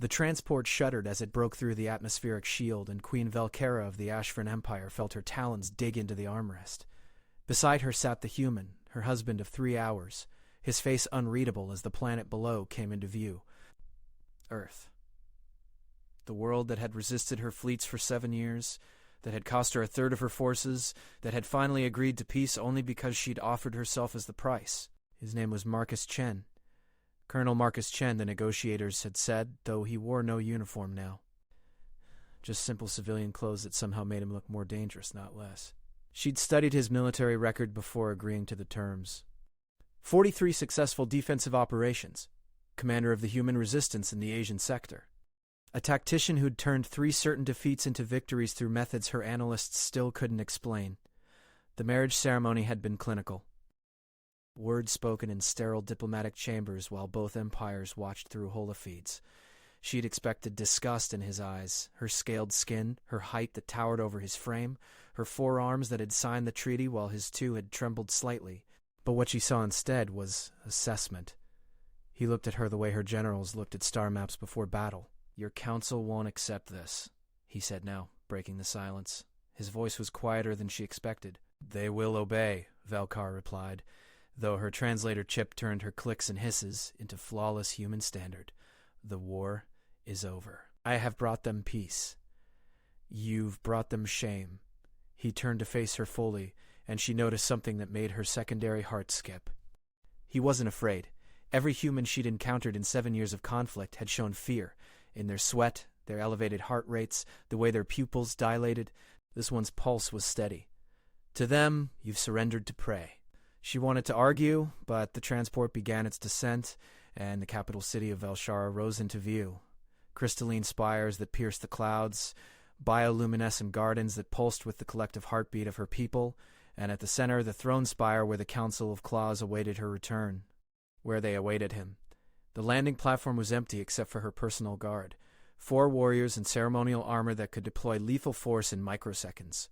The transport shuddered as it broke through the atmospheric shield, and Queen Velkara of the Ashford Empire felt her talons dig into the armrest. Beside her sat the human, her husband of 3 hours, his face unreadable as the planet below came into view. Earth. The world that had resisted her fleets for 7 years, that had cost her a third of her forces, that had finally agreed to peace only because she'd offered herself as the price. His name was Marcus Chen. Colonel Marcus Chen, the negotiators had said, though he wore no uniform now. Just simple civilian clothes that somehow made him look more dangerous, not less. She'd studied his military record before agreeing to the terms. 43 successful defensive operations. Commander of the human resistance in the Asian sector. A tactician who'd turned 3 certain defeats into victories through methods her analysts still couldn't explain. The marriage ceremony had been clinical. Words spoken in sterile diplomatic chambers while both empires watched through holofeeds. She'd expected disgust in his eyes, her scaled skin, her height that towered over his frame, her forearms that had signed the treaty while his two had trembled slightly. But what she saw instead was assessment. He looked at her the way her generals looked at star maps before battle. "Your council won't accept this," he said now, breaking the silence. His voice was quieter than she expected. "They will obey," Velkar replied, though her translator chip turned her clicks and hisses into flawless human standard. "The war is over. I have brought them peace. You've brought them shame." He turned to face her fully, and she noticed something that made her secondary heart skip. He wasn't afraid. Every human she'd encountered in 7 years of conflict had shown fear. In their sweat, their elevated heart rates, the way their pupils dilated, this one's pulse was steady. To them, you've surrendered to prey. She wanted to argue, but the transport began its descent, and the capital city of Velshara rose into view. Crystalline spires that pierced the clouds, bioluminescent gardens that pulsed with the collective heartbeat of her people, and at the center the throne spire where the Council of Claws awaited her return. Where they awaited him. The landing platform was empty except for her personal guard, 4 warriors in ceremonial armor that could deploy lethal force in microseconds.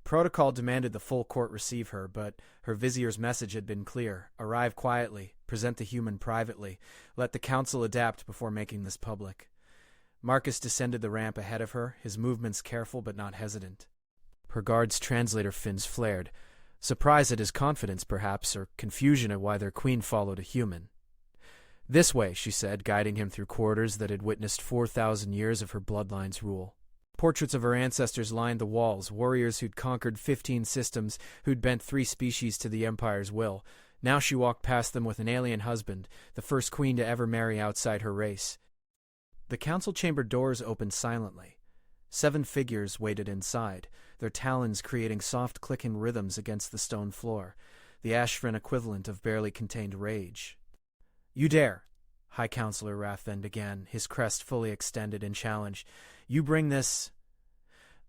Protocol demanded the full court receive her, but her vizier's message had been clear. Arrive quietly, present the human privately, let the council adapt before making this public. Marcus descended the ramp ahead of her, his movements careful but not hesitant. Her guard's translator fins flared, surprise at his confidence perhaps, or confusion at why their queen followed a human. "This way," she said, guiding him through corridors that had witnessed 4,000 years of her bloodline's rule. Portraits of her ancestors lined the walls, warriors who'd conquered 15 systems, who'd bent 3 species to the Empire's will. Now she walked past them with an alien husband, the first queen to ever marry outside her race. The council chamber doors opened silently. 7 figures waited inside, their talons creating soft clicking rhythms against the stone floor, the Ashfrin equivalent of barely contained rage. "You dare," High Counselor Rathven began, his crest fully extended in challenge. "You bring this—"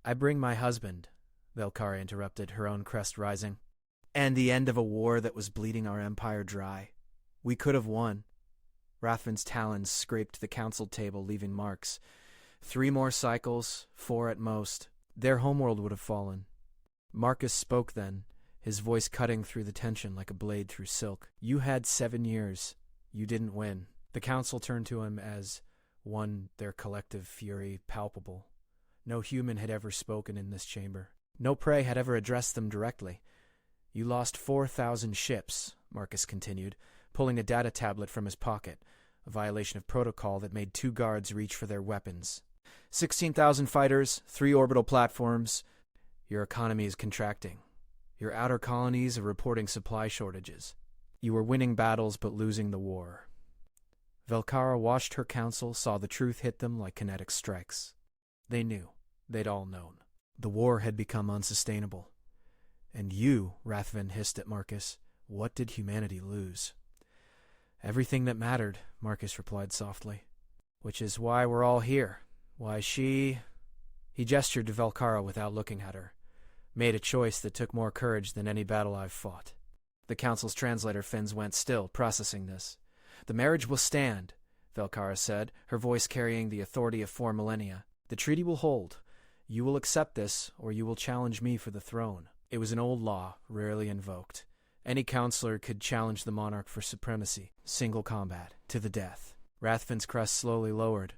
"I bring my husband," Velkara interrupted, her own crest rising. "And the end of a war that was bleeding our empire dry. We could have won." Rathven's talons scraped the council table, leaving marks. 3 more cycles, 4 at most. Their homeworld would have fallen. Marcus spoke then, his voice cutting through the tension like a blade through silk. "You had 7 years. You didn't win." The council turned to him as one, their collective fury palpable. No human had ever spoken in this chamber. No prey had ever addressed them directly. "You lost 4,000 ships," Marcus continued, pulling a data tablet from his pocket, a violation of protocol that made 2 guards reach for their weapons. 16,000 fighters, 3 orbital platforms. Your economy is contracting. Your outer colonies are reporting supply shortages. You were winning battles but losing the war." Velkara watched her council, saw the truth hit them like kinetic strikes. They knew. They'd all known. The war had become unsustainable. "And you," Rathven hissed at Marcus, "what did humanity lose?" "Everything that mattered," Marcus replied softly. "Which is why we're all here. Why she—" He gestured to Velkara without looking at her. "Made a choice that took more courage than any battle I've fought." The council's translator fins went still, processing this. "The marriage will stand," Velkara said, her voice carrying the authority of 4 millennia. "The treaty will hold. You will accept this, or you will challenge me for the throne." It was an old law, rarely invoked. Any counselor could challenge the monarch for supremacy, single combat, to the death. Rathven's crest slowly lowered.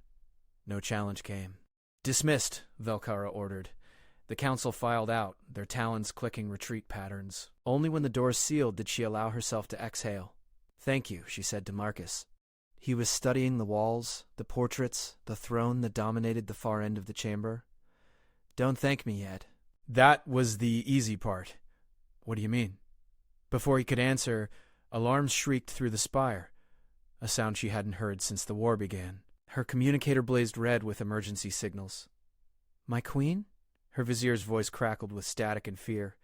No challenge came. "Dismissed," Velkara ordered. The council filed out, their talons clicking retreat patterns. Only when the doors sealed did she allow herself to exhale. "Thank you," she said to Marcus. He was studying the walls, the portraits, the throne that dominated the far end of the chamber. "Don't thank me yet." "That was the easy part." "What do you mean?" Before he could answer, alarms shrieked through the spire, a sound she hadn't heard since the war began. Her communicator blazed red with emergency signals. "My queen?" Her vizier's voice crackled with static and fear.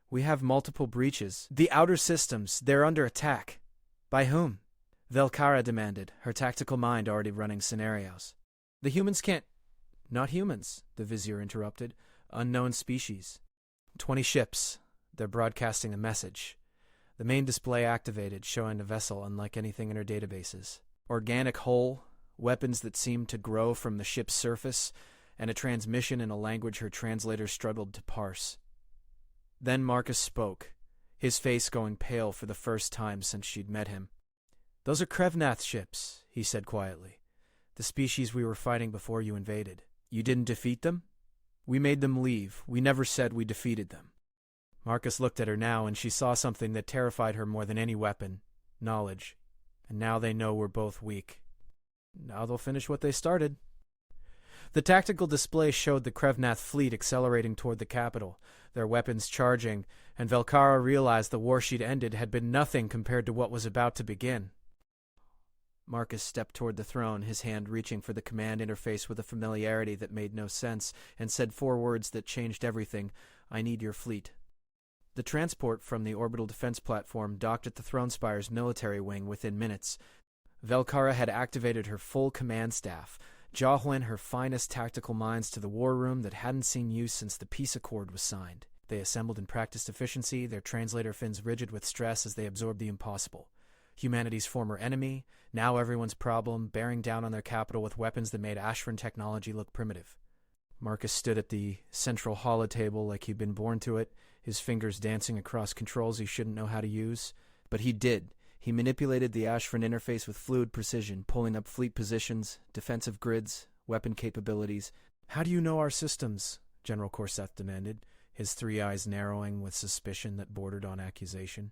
"We have multiple breaches. The outer systems, they're under attack." "By whom?" Velkara demanded, her tactical mind already running scenarios. "The humans can't—" "Not humans," the vizier interrupted. "Unknown species. 20 ships. They're broadcasting a message." The main display activated, showing a vessel unlike anything in her databases. Organic hull, weapons that seemed to grow from the ship's surface, and a transmission in a language her translator struggled to parse. Then Marcus spoke, his face going pale for the first time since she'd met him. "Those are Krevnath ships," he said quietly. "The species we were fighting before you invaded. You didn't defeat them?" "We made them leave. We never said we defeated them." Marcus looked at her now, and she saw something that terrified her more than any weapon: knowledge. And now they know we're both weak. Now they'll finish what they started. The tactical display showed the Krevnath fleet accelerating toward the capital, their weapons charging, and Velkara realized the war she'd ended had been nothing compared to what was about to begin. Marcus stepped toward the throne, his hand reaching for the command interface with a familiarity that made no sense, and said 4 words that changed everything: "I need your fleet." The transport from the orbital defense platform docked at the throne spire's military wing within minutes. Velkara had activated her full command staff, jawing her finest tactical minds to the war room that hadn't seen use since the peace accord was signed. They assembled and practiced efficiency, their translator fins rigid with stress as they absorbed the impossible. Humanity's former enemy, now everyone's problem, bearing down on their capital with weapons that made Ashran technology look primitive. Marcus stood at the central holotable like he'd been born to it, his fingers dancing across controls he shouldn't know how to use. But he did. He manipulated the Ashran interface with fluid precision, pulling up fleet positions, defensive grids, weapon capabilities. "How do you know our systems?" General Korseth demanded, his 3 eyes narrowing with suspicion that bordered on accusation.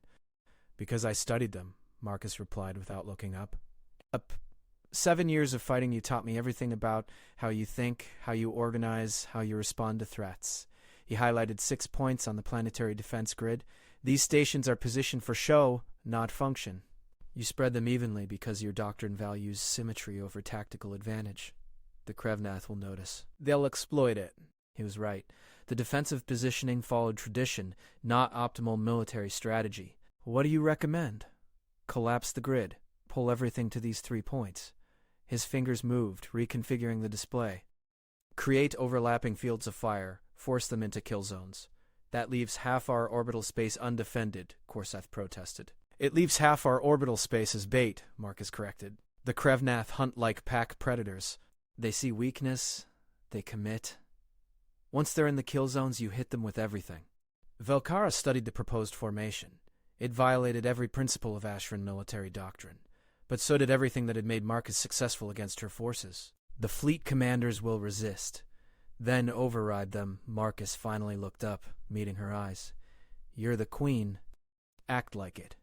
"Because I studied them," Marcus replied without looking up. 7 years of fighting you taught me everything about how you think, how you organize, how you respond to threats." He highlighted 6 points on the planetary defense grid. "These stations are positioned for show, not function. You spread them evenly because your doctrine values symmetry over tactical advantage. The Krevnath will notice. They'll exploit it." He was right. The defensive positioning followed tradition, not optimal military strategy. "What do you recommend?" "Collapse the grid. Pull everything to these 3 points. His fingers moved, reconfiguring the display. "Create overlapping fields of fire. Force them into kill zones." "That leaves half our orbital space undefended," Korseth protested. "It leaves half our orbital space as bait," Marcus corrected. "The Krevnath hunt like pack predators. They see weakness, they commit. Once they're in the kill zones, you hit them with everything." Velkara studied the proposed formation. It violated every principle of Ashran military doctrine. But so did everything that had made Marcus successful against her forces. "The fleet commanders will resist. Then override them." Marcus finally looked up, meeting her eyes. "You're the queen. Act like it."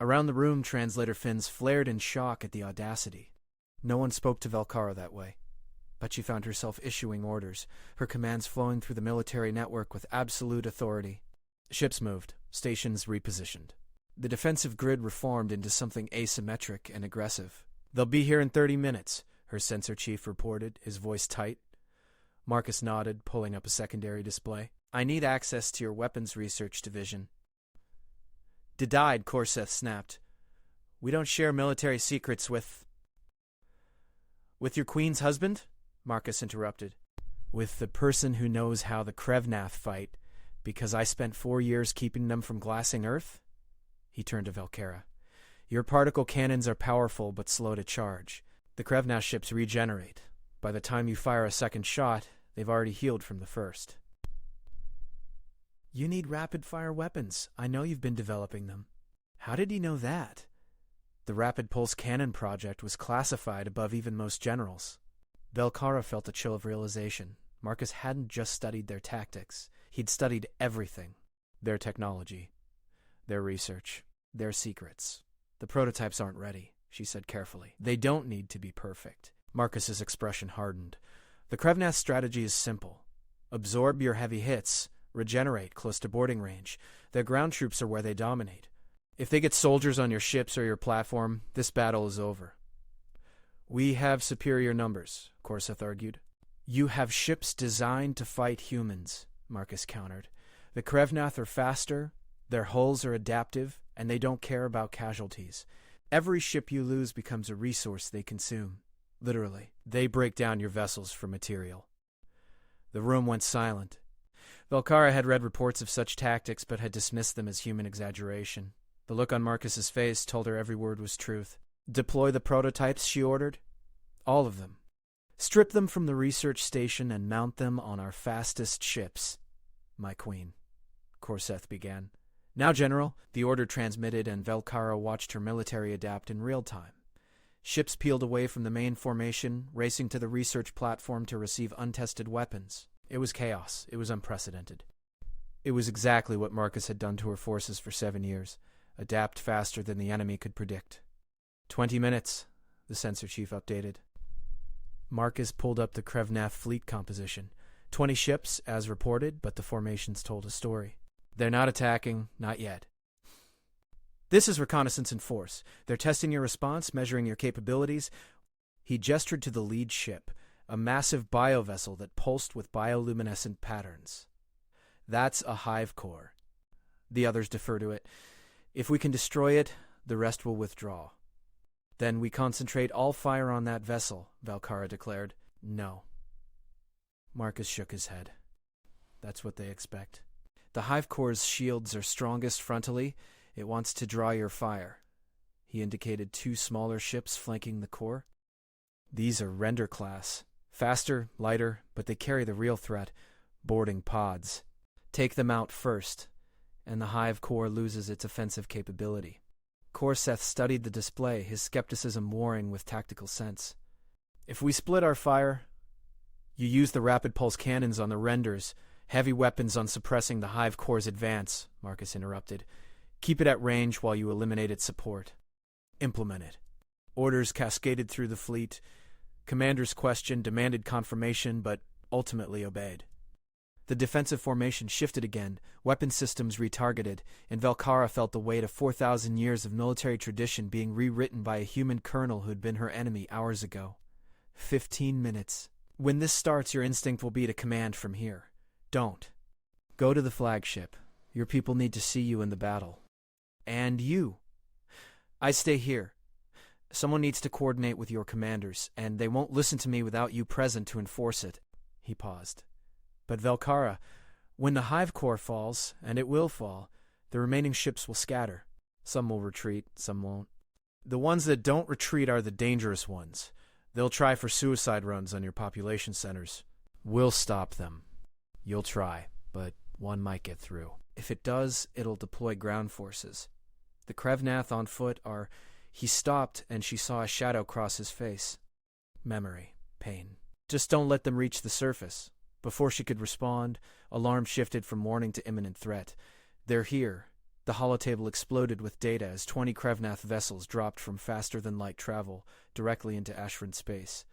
Around the room, translator fins flared in shock at the audacity. No one spoke to Velkara that way. But she found herself issuing orders, her commands flowing through the military network with absolute authority. Ships moved, stations repositioned. The defensive grid reformed into something asymmetric and aggressive. "They'll be here in 30 minutes, her sensor chief reported, his voice tight. Marcus nodded, pulling up a secondary display. "I need access to your weapons research division." "Denied," Korseth snapped. "We don't share military secrets with—" "With your queen's husband?" Marcus interrupted. "With the person who knows how the Krevnath fight, because I spent 4 years keeping them from glassing Earth?" He turned to Velkara. "Your particle cannons are powerful but slow to charge. The Krevnath ships regenerate. By the time you fire a second shot, they've already healed from the first." "You need rapid-fire weapons. I know you've been developing them." How did he know that? The Rapid Pulse Cannon project was classified above even most generals. Velkara felt a chill of realization. Marcus hadn't just studied their tactics. He'd studied everything. Their technology, their research, their secrets. The prototypes aren't ready, she said carefully. They don't need to be perfect. Marcus's expression hardened. The Krevnath strategy is simple. Absorb your heavy hits, regenerate close to boarding range. Their ground troops are where they dominate. If they get soldiers on your ships or your platform, this battle is over. We have superior numbers, Korseth argued. You have ships designed to fight humans, Marcus countered. The Krevnath are faster, their hulls are adaptive, and they don't care about casualties. Every ship you lose becomes a resource they consume. Literally, they break down your vessels for material. The room went silent. Velkara had read reports of such tactics but had dismissed them as human exaggeration. The look on Marcus's face told her every word was truth. Deploy the prototypes, she ordered. All of them. Strip them from the research station and mount them on our fastest ships. My queen, Korseth began. Now, General, the order transmitted, and Velkara watched her military adapt in real time. Ships peeled away from the main formation, racing to the research platform to receive untested weapons. It was chaos. It was unprecedented. It was exactly what Marcus had done to her forces for 7 years. Adapt faster than the enemy could predict. 20 minutes, the sensor chief updated. Marcus pulled up the Krevnath fleet composition. 20 ships, as reported, but the formations told a story. They're not attacking, not yet. This is reconnaissance in force. They're testing your response, measuring your capabilities. He gestured to the lead ship, a massive biovessel that pulsed with bioluminescent patterns. That's a hive core. The others defer to it. If we can destroy it, the rest will withdraw. Then we concentrate all fire on that vessel, Velkara declared. No. Marcus shook his head. That's what they expect. The hive core's shields are strongest frontally. It wants to draw your fire. He indicated 2 smaller ships flanking the core. These are Render class. Faster, lighter, but they carry the real threat, boarding pods. Take them out first, and the hive core loses its offensive capability. Korseth studied the display, his skepticism warring with tactical sense. If we split our fire, you use the rapid pulse cannons on the Renders, heavy weapons on suppressing the hive core's advance, Marcus interrupted. Keep it at range while you eliminate its support. Implement it. Orders cascaded through the fleet. Commanders questioned, demanded confirmation, but ultimately obeyed. The defensive formation shifted again, weapon systems retargeted, and Velkara felt the weight of 4,000 years of military tradition being rewritten by a human colonel who'd been her enemy hours ago. 15 minutes. When this starts, your instinct will be to command from here. Don't. Go to the flagship. Your people need to see you in the battle. And you. I stay here. Someone needs to coordinate with your commanders, and they won't listen to me without you present to enforce it. He paused. But Velkara, when the hive core falls, and it will fall, the remaining ships will scatter. Some will retreat, some won't. The ones that don't retreat are the dangerous ones. They'll try for suicide runs on your population centers. We'll stop them. You'll try, but one might get through. If it does, it'll deploy ground forces. The Krevnath on foot are... He stopped, and she saw a shadow cross his face. Memory. Pain. Just don't let them reach the surface. Before she could respond, alarm shifted from warning to imminent threat. They're here. The holotable exploded with data as 20 Krevnath vessels dropped from faster-than-light travel directly into Ashford space.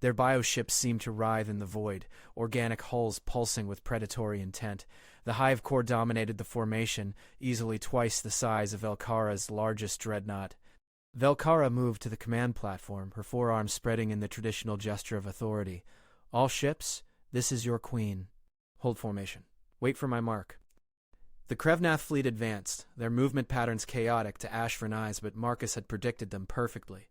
Their bioships seemed to writhe in the void, organic hulls pulsing with predatory intent. The hive core dominated the formation, easily twice the size of Velkara's largest dreadnought. Velkara moved to the command platform, her forearms spreading in the traditional gesture of authority. All ships, this is your queen. Hold formation. Wait for my mark. The Krevnath fleet advanced, their movement patterns chaotic to Ashford eyes, but Marcus had predicted them perfectly.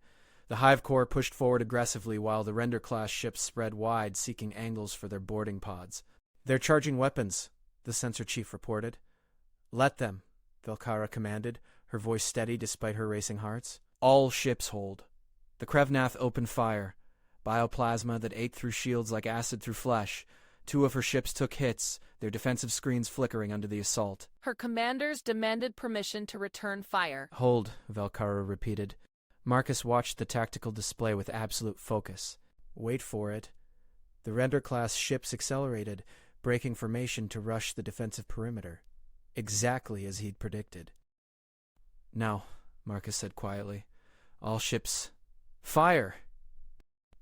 The hive core pushed forward aggressively while the Render-class ships spread wide, seeking angles for their boarding pods. They're charging weapons, the sensor chief reported. Let them, Velkara commanded, her voice steady despite her racing hearts. All ships hold. The Krevnath opened fire. Bioplasma that ate through shields like acid through flesh. 2 of her ships took hits, their defensive screens flickering under the assault. Her commanders demanded permission to return fire. Hold, Velkara repeated. Marcus watched the tactical display with absolute focus. Wait for it. The Render-class ships accelerated, breaking formation to rush the defensive perimeter, exactly as he'd predicted. "Now," Marcus said quietly, "all ships, fire!"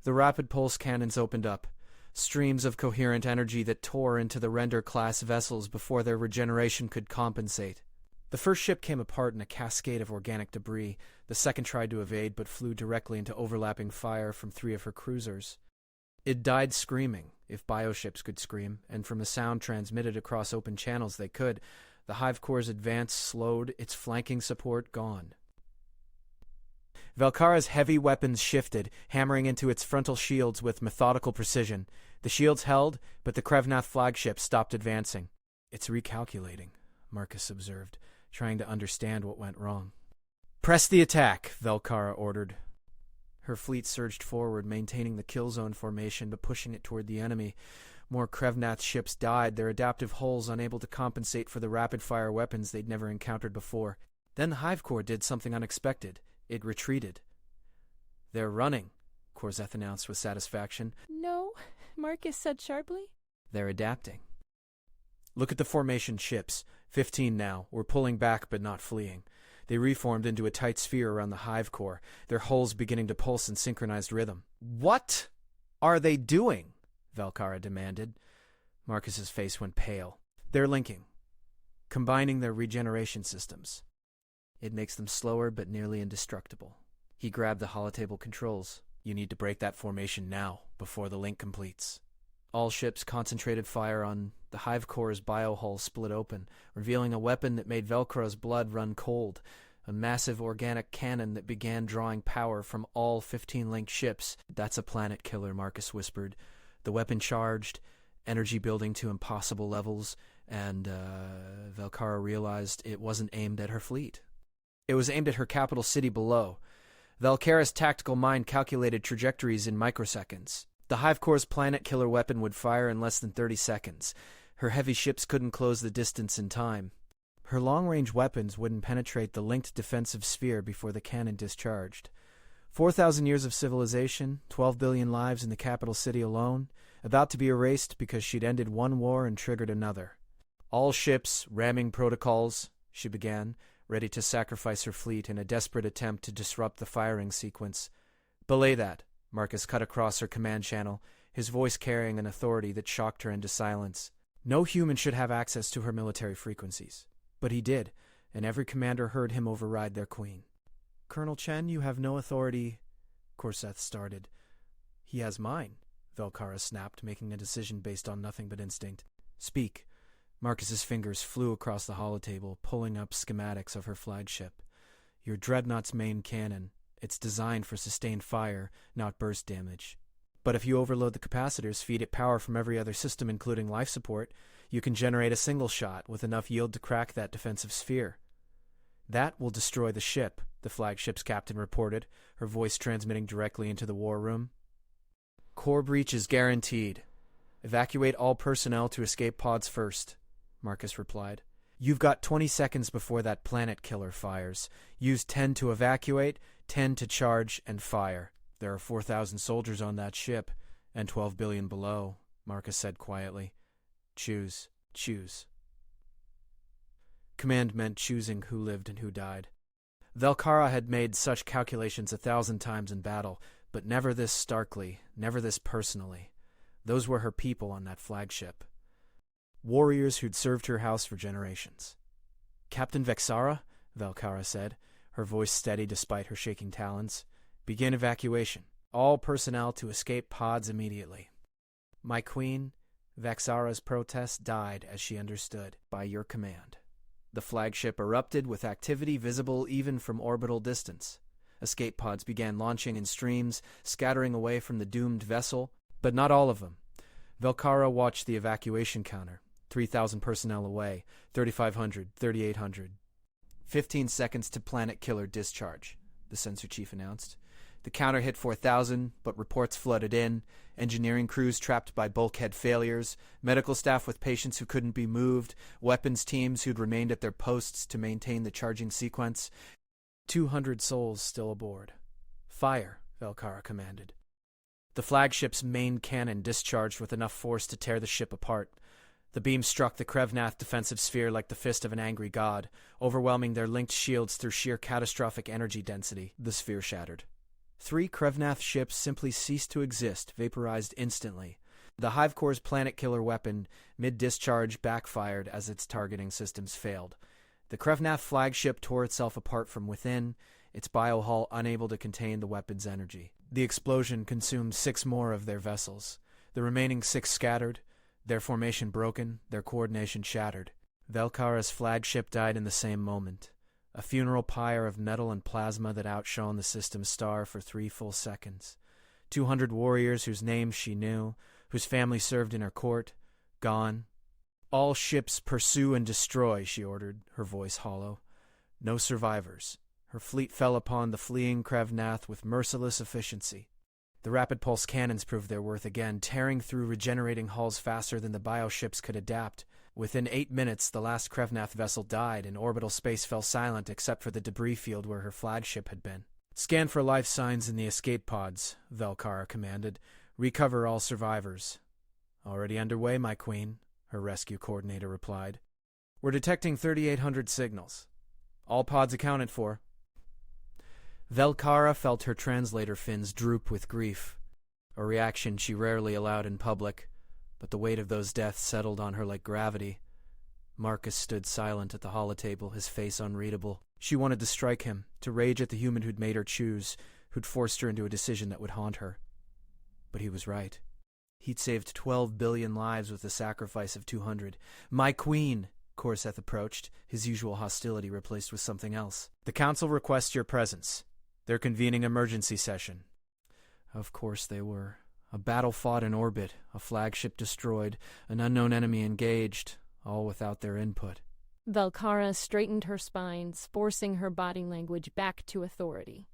The rapid pulse cannons opened up, streams of coherent energy that tore into the Render-class vessels before their regeneration could compensate. The first ship came apart in a cascade of organic debris. The second tried to evade but flew directly into overlapping fire from 3 of her cruisers. It died screaming, if bioships could scream, and from the sound transmitted across open channels they could. The Hive Corps' advance slowed, its flanking support gone. Velkara's heavy weapons shifted, hammering into its frontal shields with methodical precision. The shields held, but the Krevnath flagship stopped advancing. "It's recalculating," Marcus observed, trying to understand what went wrong. "Press the attack," Velkara ordered. Her fleet surged forward, maintaining the kill zone formation but pushing it toward the enemy. More Krevnath ships died, their adaptive hulls unable to compensate for the rapid-fire weapons they'd never encountered before. Then the Hive Corps did something unexpected. It retreated. "They're running," Korzeth announced with satisfaction. "No," Marcus said sharply. "They're adapting. Look at the formation ships. 15 now. We're pulling back but not fleeing." They reformed into a tight sphere around the Hive Corps, their hulls beginning to pulse in synchronized rhythm. "What are they doing?" Velkara demanded. Marcus's face went pale. "They're linking, combining their regeneration systems. It makes them slower but nearly indestructible." He grabbed the holotable controls. "You need to break that formation now, before the link completes." All ships concentrated fire on the Hive Corps' biohull split open, revealing a weapon that made Velkara's blood run cold, a massive organic cannon that began drawing power from all 15 linked ships. "That's a planet killer," Marcus whispered. The weapon charged, energy building to impossible levels, and Velkara realized it wasn't aimed at her fleet. It was aimed at her capital city below. Velkara's tactical mind calculated trajectories in microseconds. The Hive Corps' planet killer weapon would fire in less than 30 seconds. Her heavy ships couldn't close the distance in time. Her long-range weapons wouldn't penetrate the linked defensive sphere before the cannon discharged. 4,000 years of civilization, 12 billion lives in the capital city alone, about to be erased because she'd ended one war and triggered another. "All ships, ramming protocols," she began, ready to sacrifice her fleet in a desperate attempt to disrupt the firing sequence. "Belay that," Marcus cut across her command channel, his voice carrying an authority that shocked her into silence. No human should have access to her military frequencies. But he did, and every commander heard him override their queen. "Colonel Chen, you have no authority," Korzeth started. "He has mine," Velkara snapped, making a decision based on nothing but instinct. "Speak." Marcus's fingers flew across the holotable, pulling up schematics of her flagship. "Your dreadnought's main cannon. It's designed for sustained fire, not burst damage. But if you overload the capacitors, feed it power from every other system including life support, you can generate a single shot with enough yield to crack that defensive sphere. That will destroy the ship," the flagship's captain reported, her voice transmitting directly into the war room. "Core breach is guaranteed. Evacuate all personnel to escape pods first," Marcus replied. "You've got 20 seconds before that planet killer fires. Use 10 to evacuate, 10 to charge and fire. There are 4,000 soldiers on that ship, and 12 billion below," Marcus said quietly. "Choose. Choose." Command meant choosing who lived and who died. Velkara had made such calculations 1,000 times in battle, but never this starkly, never this personally. Those were her people on that flagship. Warriors who'd served her house for generations. "Captain Vexara," Velkara said, her voice steady despite her shaking talons, "begin evacuation. All personnel to escape pods immediately." "My queen, Vexara's protest died as she understood, by your command." The flagship erupted with activity visible even from orbital distance. Escape pods began launching in streams, scattering away from the doomed vessel, but not all of them. Velkara watched the evacuation counter. 3,000 personnel away, 3,500, 3,800. 15 seconds to planet killer discharge, the sensor chief announced. The counter hit 4,000, but reports flooded in. Engineering crews trapped by bulkhead failures, medical staff with patients who couldn't be moved, weapons teams who'd remained at their posts to maintain the charging sequence. 200 souls still aboard. "Fire," Velkara commanded. The flagship's main cannon discharged with enough force to tear the ship apart. The beam struck the Krevnath defensive sphere like the fist of an angry god, overwhelming their linked shields through sheer catastrophic energy density. The sphere shattered. 3 Krevnath ships simply ceased to exist, vaporized instantly. The Hive Corps' planet-killer weapon, mid-discharge, backfired as its targeting systems failed. The Krevnath flagship tore itself apart from within, its biohull unable to contain the weapon's energy. The explosion consumed 6 more of their vessels. The remaining 6 scattered, their formation broken, their coordination shattered. Velkara's flagship died in the same moment, a funeral pyre of metal and plasma that outshone the system's star for 3 full seconds. 200 warriors whose names she knew, whose family served in her court, gone. "All ships pursue and destroy," she ordered, her voice hollow. No survivors. Her fleet fell upon the fleeing Krevnath with merciless efficiency. The rapid pulse cannons proved their worth again, tearing through regenerating hulls faster than the bioships could adapt. Within 8 minutes, the last Krevnath vessel died, and orbital space fell silent except for the debris field where her flagship had been. "Scan for life signs in the escape pods," Velkara commanded. "Recover all survivors." "Already underway, my queen," her rescue coordinator replied. "We're detecting 3,800 signals. All pods accounted for." Velkara felt her translator fins droop with grief, a reaction she rarely allowed in public, but the weight of those deaths settled on her like gravity. Marcus stood silent at the holotable, his face unreadable. She wanted to strike him, to rage at the human who'd made her choose, who'd forced her into a decision that would haunt her. But he was right. He'd saved 12 billion lives with the sacrifice of 200. "My queen!" Korseth approached, his usual hostility replaced with something else. "The council requests your presence. They're convening emergency session." Of course they were. A battle fought in orbit, a flagship destroyed, an unknown enemy engaged, all without their input. Velkara straightened her spines, forcing her body language back to authority.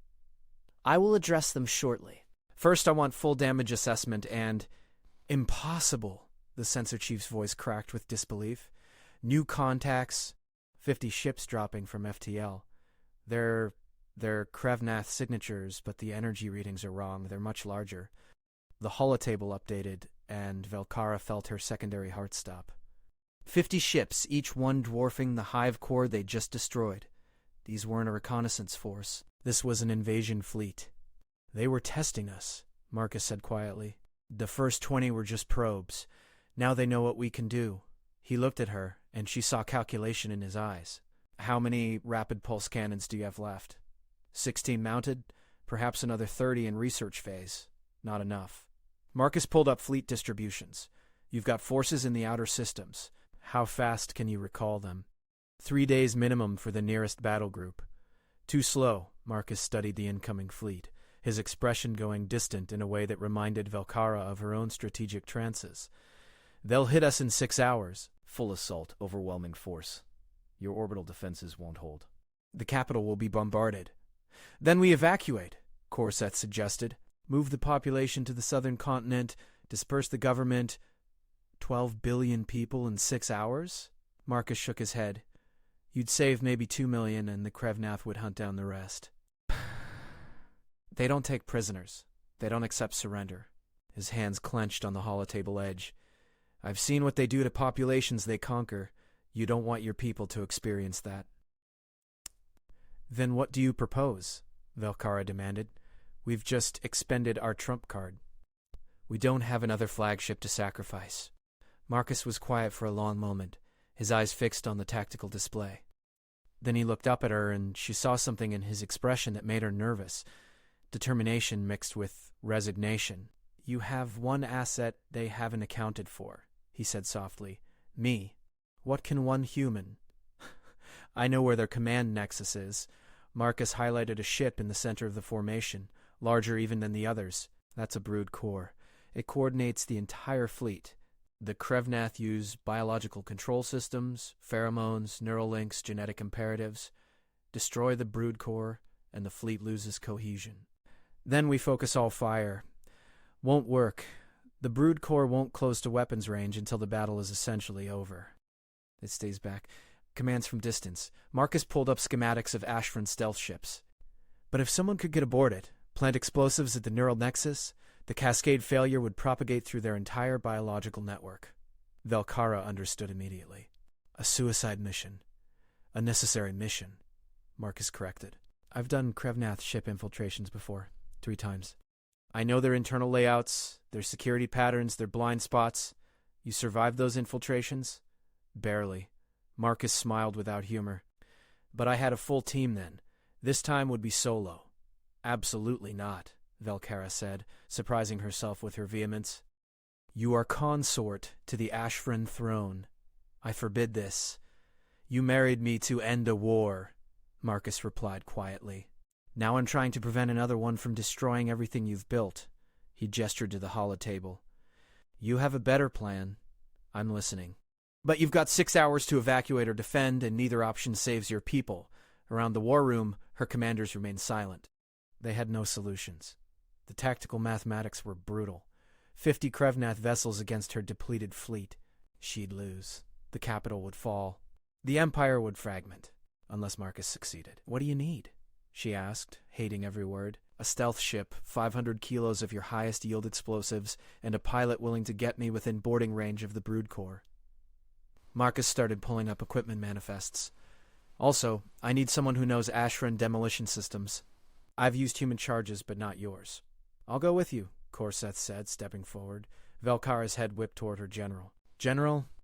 "I will address them shortly. First, I want full damage assessment and—" "Impossible," the sensor chief's voice cracked with disbelief. "New contacts, 50 ships dropping from FTL. They're Krevnath signatures, but the energy readings are wrong. They're much larger." The holotable updated, and Velkara felt her secondary heart stop. 50 ships, each one dwarfing the Hive Corps they just destroyed. These weren't a reconnaissance force. This was an invasion fleet. "They were testing us," Marcus said quietly. "The first 20 were just probes. Now they know what we can do." He looked at her, and she saw calculation in his eyes. "How many rapid pulse cannons do you have left?" 16 mounted, perhaps another 30 in research phase. Not enough. Marcus pulled up fleet distributions. "You've got forces in the outer systems. How fast can you recall them?" 3 days minimum for the nearest battle group. "Too slow." Marcus studied the incoming fleet, his expression going distant in a way that reminded Velkara of her own strategic trances. "They'll hit us in 6 hours. Full assault, overwhelming force. Your orbital defenses won't hold." "The capital will be bombarded." "Then we evacuate," Korseth suggested. "Move the population to the southern continent, disperse the government." 12 billion people in 6 hours? Marcus shook his head. "You'd save maybe 2 million, and the Krevnath would hunt down the rest." "They don't take prisoners. They don't accept surrender." His hands clenched on the holotable edge. "I've seen what they do to populations they conquer. You don't want your people to experience that." "Then what do you propose?" Velkara demanded. "We've just expended our trump card. We don't have another flagship to sacrifice." Marcus was quiet for a long moment, his eyes fixed on the tactical display. Then he looked up at her, and she saw something in his expression that made her nervous. Determination mixed with resignation. "You have one asset they haven't accounted for," he said softly. "Me. What can one human—" "I know where their command nexus is." Marcus highlighted a ship in the center of the formation, larger even than the others. "That's a brood core. It coordinates the entire fleet. The Krevnath use biological control systems, pheromones, neural links, genetic imperatives. Destroy the brood core, and the fleet loses cohesion. Then we focus all fire. Won't work. The brood core won't close to weapons range until the battle is essentially over." It stays back. Commands from distance. Marcus pulled up schematics of Ashfrin stealth ships. "But if someone could get aboard it, plant explosives at the neural nexus, The cascade failure would propagate through their entire biological network. Velkara understood immediately. A suicide mission. A necessary mission, Marcus corrected. I've done Krevnath ship infiltrations before, 3 times. I know their internal layouts, their security patterns, their blind spots. You survived those infiltrations? Barely. Marcus smiled without humor. But I had a full team then. This time would be solo. Absolutely not, Velkara said, surprising herself with her vehemence. You are consort to the Ashfren throne. I forbid this. You married me to end a war, Marcus replied quietly. Now I'm trying to prevent another one from destroying everything you've built. He gestured to the holotable. You have a better plan. I'm listening. But you've got 6 hours to evacuate or defend, and neither option saves your people. Around the war room, her commanders remained silent. They had no solutions. The tactical mathematics were brutal. 50 Krevnath vessels against her depleted fleet. She'd lose. The capital would fall. The Empire would fragment, unless Marcus succeeded. What do you need? She asked, hating every word. A stealth ship, 500 kilos of your highest yield explosives, and a pilot willing to get me within boarding range of the brood core. Marcus started pulling up equipment manifests. Also, I need someone who knows Ashfren demolition systems. I've used human charges, but not yours. I'll go with you, Korseth said, stepping forward. Velkara's head whipped toward her general. General,